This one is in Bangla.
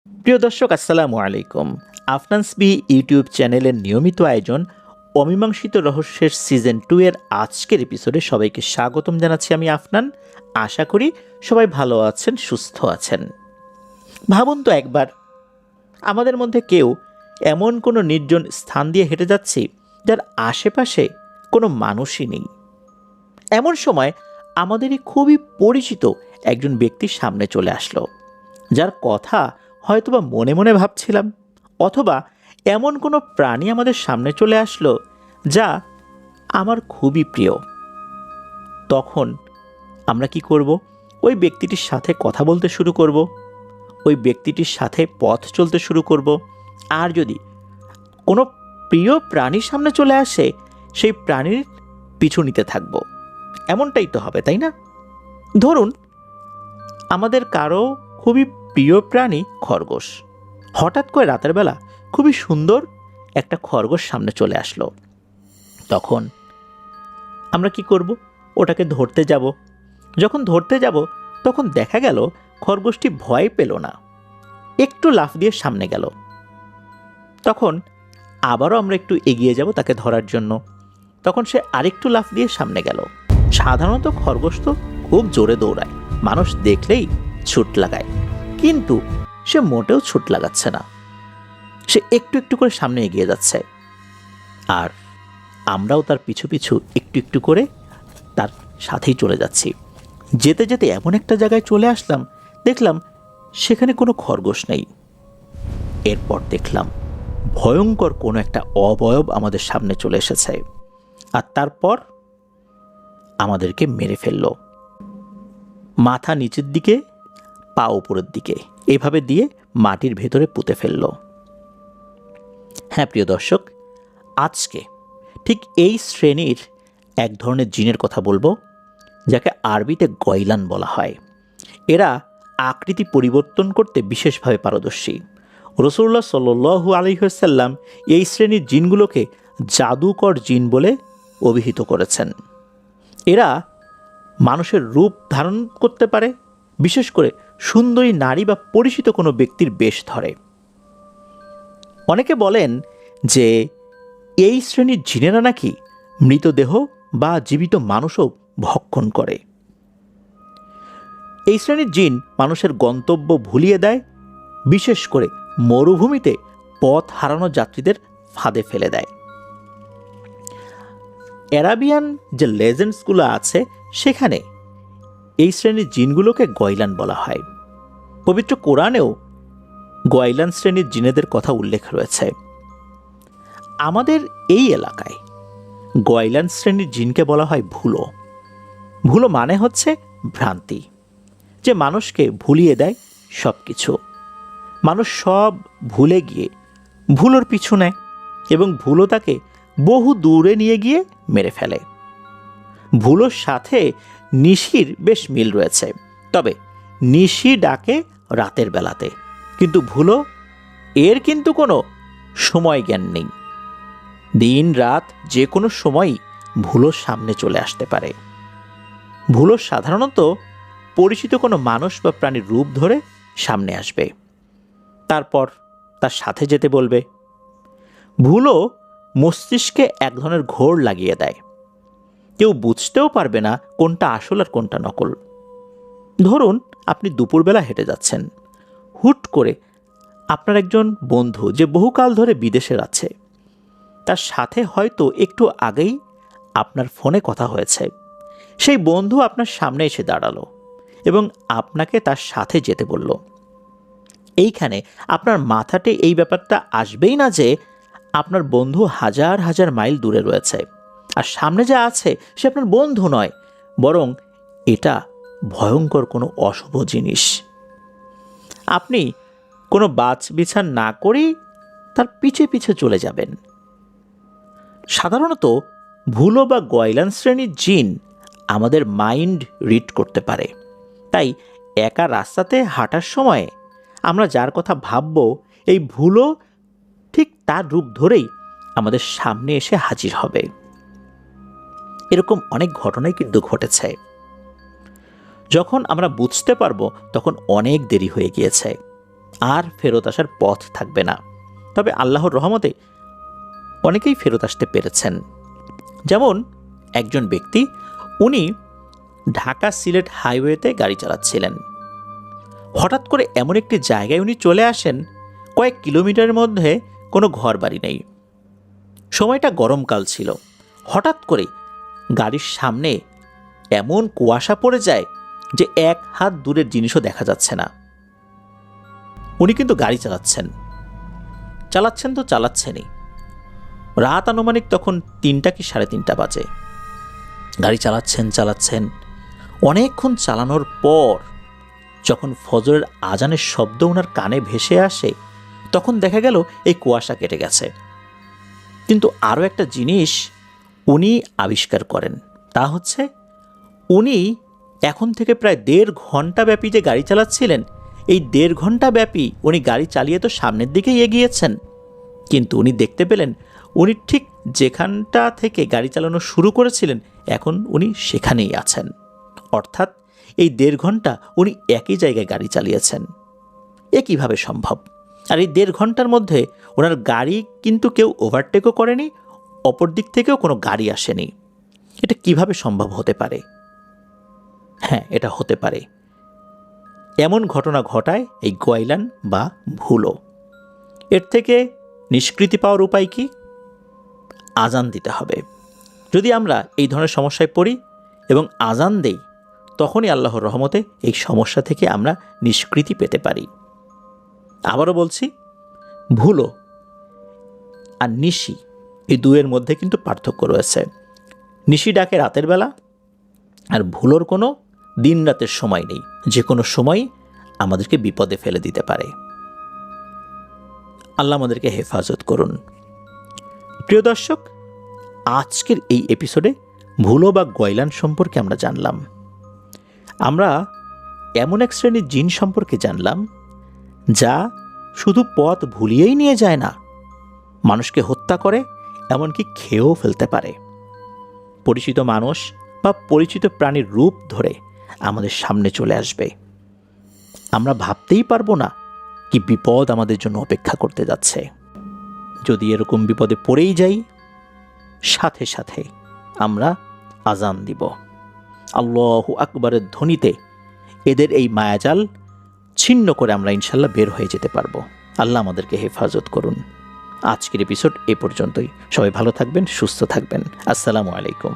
প্রিয় দর্শক, আসসালামু আলাইকুম। আফনান্স বি ইউটিউব চ্যানেলের নিয়মিত আয়োজন অমীমাংসিত রহস্যের সিজন 2 এর আজকের এপিসোডে সবাইকে স্বাগতম জানাচ্ছি। আমি আফনান। আশা করি সবাই ভালো আছেন, সুস্থ আছেন। ভাবুন তো একবার, আমাদের মধ্যে কেউ এমন কোনো নির্জন স্থান দিয়ে হেঁটে যাচ্ছি যার আশেপাশে কোনো মানুষই নেই। এমন সময় আমাদেরই খুবই পরিচিত একজন ব্যক্তির সামনে চলে আসলো, যার কথা হয়তোবা মনে মনে ভাবছিলাম, অথবা এমন কোনো প্রাণী আমাদের সামনে চলে আসলো যা আমার খুবই প্রিয়। তখন আমরা কি করব? ওই ব্যক্তিটির সাথে কথা বলতে শুরু করব, ওই ব্যক্তিটির সাথে পথ চলতে শুরু করব। আর যদি কোনো প্রিয় প্রাণীর সামনে চলে আসে, সেই প্রাণীর পিছু নিতে থাকব। এমনটাই তো হবে, তাই না? ধরুন, আমাদের কারো খুবই প্রিয় প্রাণী খরগোশ। হঠাৎ করে রাতের বেলা খুবই সুন্দর একটা খরগোশ সামনে চলে আসলো। তখন আমরা কি করব? ওটাকে ধরতে যাব। যখন ধরতে যাব, তখন দেখা গেল খরগোশটি ভয় পেল না, একটু লাফ দিয়ে সামনে গেল। তখন আবারও আমরা একটু এগিয়ে যাব তাকে ধরার জন্য। তখন সে আরেকটু লাফ দিয়ে সামনে গেল। সাধারণত খরগোশ তো খুব জোরে দৌড়ায়, মানুষ দেখলেই ছুট লাগায়, কিন্তু সে মোটেও ছুট লাগাচ্ছে না। সে একটু একটু করে সামনে এগিয়ে যাচ্ছে, আর আমরাও তার পিছু পিছু একটু একটু করে তার সাথেই চলে যাচ্ছি। যেতে যেতে এমন একটা জায়গায় চলে আসলাম, দেখলাম সেখানে কোনো খরগোশ নেই। এরপর দেখলাম ভয়ঙ্কর কোনো একটা অবয়ব আমাদের সামনে চলে এসেছে, আর তারপর আমাদেরকে মেরে ফেলল। মাথা নিচের দিকে, পা উপরের দিকে, এভাবে দিয়ে মাটির ভেতরে পুঁতে ফেলল। হ্যাঁ প্রিয় দর্শক, আজকে ঠিক এই শ্রেণীর এক ধরনের জিনের কথা বলবো, যাকে আরবিতে গয়লান বলা হয়। এরা আকৃতি পরিবর্তন করতে বিশেষভাবে পারদর্শী। রাসূলুল্লাহ সাল্লাল্লাহু আলাইহি ওয়াসাল্লাম এই শ্রেণীর জিনগুলোকে জাদুকর জিন বলে অভিহিত করেছেন। এরা মানুষের রূপ ধারণ করতে পারে, বিশেষ করে সুন্দরী নারী বা পরিচিত কোনো ব্যক্তির বেশ ধরে। অনেকে বলেন যে এই শ্রেণীর জিনেরা নাকি মৃতদেহ বা জীবিত মানুষও ভক্ষণ করে। এই শ্রেণীর জিন মানুষের গন্তব্য ভুলিয়ে দেয়, বিশেষ করে মরুভূমিতে পথ হারানো যাত্রীদের ফাঁদে ফেলে দেয়। অ্যারাবিয়ান যে লেজেন্ডসগুলো আছে, সেখানে এই শ্রেণীর জিনগুলোকে গয়লান বলা হয়। পবিত্র কোরআনেও গয়লান শ্রেণীর জিনেদের কথা উল্লেখ রয়েছে। আমাদের এই এলাকায় গয়লান শ্রেণীর জিনকে বলা হয় ভুলো। ভুলো মানে হচ্ছে ভ্রান্তি, যে মানুষকে ভুলিয়ে দেয় সব কিছু। মানুষ সব ভুলে গিয়ে ভুলোর পিছু নেয়, এবং ভুলো তাকে বহু দূরে নিয়ে গিয়ে মেরে ফেলে। ভুলোর সাথে নিশির বেশ মিল রয়েছে, তবে নিশি ডাকে রাতের বেলাতে, কিন্তু ভুলো এর কিন্তু কোনো সময় জ্ঞান নেই। দিন রাত যে কোনো সময়ই ভুলোর সামনে চলে আসতে পারে। ভুলো সাধারণত পরিচিত কোনো মানুষ বা প্রাণীর রূপ ধরে সামনে আসবে, তারপর তার সাথে যেতে বলবে। ভুলো মস্তিষ্কে এক ধরনের ঘোর লাগিয়ে দেয়, কেউ বুঝতেও পারবে না কোনটা আসল আর কোনটা নকল। ধরুন, আপনি দুপুরবেলা হেঁটে যাচ্ছেন, হুট করে আপনার একজন বন্ধু যে বহুকাল ধরে বিদেশে আছে, তার সাথে হয়তো একটু আগেই আপনার ফোনে কথা হয়েছে। সেই বন্ধু আপনার সামনে এসে দাঁড়ালো এবং আপনাকে তার সাথে যেতে বলল। এইখানে আপনার মাথাতে এই ব্যাপারটা আসবেই না যে আপনার বন্ধু হাজার হাজার মাইল দূরে রয়েছে, আর সামনে যা আছে সে আপনার বন্ধু নয়, বরং এটা ভয়ঙ্কর কোনো অশুভ জিনিস। আপনি কোনো বাছ বিচার না করেই তার পিছে পিছে চলে যাবেন। সাধারণত ভুলো বা গয়লান শ্রেণীর জিন আমাদের মাইন্ড রিড করতে পারে, তাই একা রাস্তাতে হাঁটার সময় আমরা যার কথা ভাবব, এই ভুলো ঠিক তার রূপ ধরেই আমাদের সামনে এসে হাজির হবে। এরকম অনেক ঘটনাই কিন্তু ঘটেছে। যখন আমরা বুঝতে পারবো, তখন অনেক দেরি হয়ে গিয়েছে। আর ফেরত আসার পথ থাকবে না। তবে আল্লাহর রহমতে অনেকেই ফেরত আসতে পেরেছেন। যেমন একজন ব্যক্তি, উনি ঢাকা সিলেট হাইওয়েতে গাড়ি চালাচ্ছিলেন। হঠাৎ করে এমন একটি জায়গায় উনি চলে আসেন, কয়েক কিলোমিটারের মধ্যে কোনো ঘর বাড়ি নেই। সময়টা গরমকাল ছিল। হঠাৎ করে গাড়ির সামনে এমন কুয়াশা পড়ে যায় যে 1 হাত দূরের জিনিসও দেখা যাচ্ছে না। উনি কিন্তু গাড়ি চালাচ্ছেন তো চালাচ্ছেনই। রাত আনুমানিক তখন 3টা কি 3:30 বাজে। গাড়ি চালাচ্ছেন। অনেকক্ষণ চালানোর পর যখন ফজরের আজানের শব্দ ওনার কানে ভেসে আসে, তখন দেখা গেল এই কুয়াশা কেটে গেছে। কিন্তু আরও একটা জিনিস উনি আবিষ্কার করেন, তা হচ্ছে উনি এখন থেকে প্রায় 1.5 ঘন্টা ব্যাপী যে গাড়ি চালাচ্ছিলেন, এই 1.5 ঘন্টা ব্যাপী উনি গাড়ি চালিয়ে তো সামনের দিকেই এগিয়েছেন, কিন্তু উনি দেখতে পেলেন উনি ঠিক যেখানটা থেকে গাড়ি চালানো শুরু করেছিলেন এখন উনি সেখানেই আছেন। অর্থাৎ এই 1.5 ঘন্টা উনি একই জায়গায় গাড়ি চালিয়েছেন। এ কীভাবে সম্ভব? আর এই 1.5 ঘন্টার মধ্যে ওনার গাড়ি কিন্তু কেউ ওভারটেকও করেনি, অপর দিক থেকেও কোনো গাড়ি আসেনি। এটা কিভাবে সম্ভব হতে পারে? হ্যাঁ, এটা হতে পারে। এমন ঘটনা ঘটায় এই গয়লান বা ভুলো। এর থেকে নিষ্কৃতি পাওয়ার উপায় কি? আজান দিতে হবে। যদি আমরা এই ধরনের সমস্যায় পড়ি এবং আজান দেই, তখনই আল্লাহর রহমতে এই সমস্যা থেকে আমরা নিষ্কৃতি পেতে পারি। আবারও বলছি, ভুলো আর নিশি এই দুয়ের মধ্যে কিন্তু পার্থক্য রয়েছে। নিশি ডাকে রাতের বেলা, আর ভুলোর কোনো দিন রাতের সময় নেই, যে কোনো সময় আমাদেরকে বিপদে ফেলে দিতে পারে। আল্লাহ আমাদেরকে হেফাজত করুন। প্রিয় দর্শক, আজকের এই এপিসোডে ভুলো বা গয়লান সম্পর্কে আমরা জানলাম। আমরা এমন এক শ্রেণীর জিন সম্পর্কে জানলাম যা শুধু পথ ভুলিয়েই নিয়ে যায় না, মানুষকে হত্যা করে, এমনকি খেয়েও ফেলতে পারে। পরিচিত মানুষ বা পরিচিত প্রাণীর রূপ ধরে আমাদের সামনে চলে আসবে। আমরা ভাবতেই পারবো না কি বিপদ আমাদের জন্য অপেক্ষা করতে যাচ্ছে। যদি এরকম বিপদে পড়েই যাই, সাথে সাথে আমরা আজান দিব। আল্লাহু আকবারের ধ্বনিতে এদের এই মায়াজাল ছিন্ন করে আমরা ইনশাল্লাহ বের হয়ে যেতে পারবো। আল্লাহ আমাদেরকে হেফাজত করুন। আজকের এপিসোড এ পর্যন্তই। সবাই ভালো থাকবেন, সুস্থ থাকবেন। আসসালামু আলাইকুম।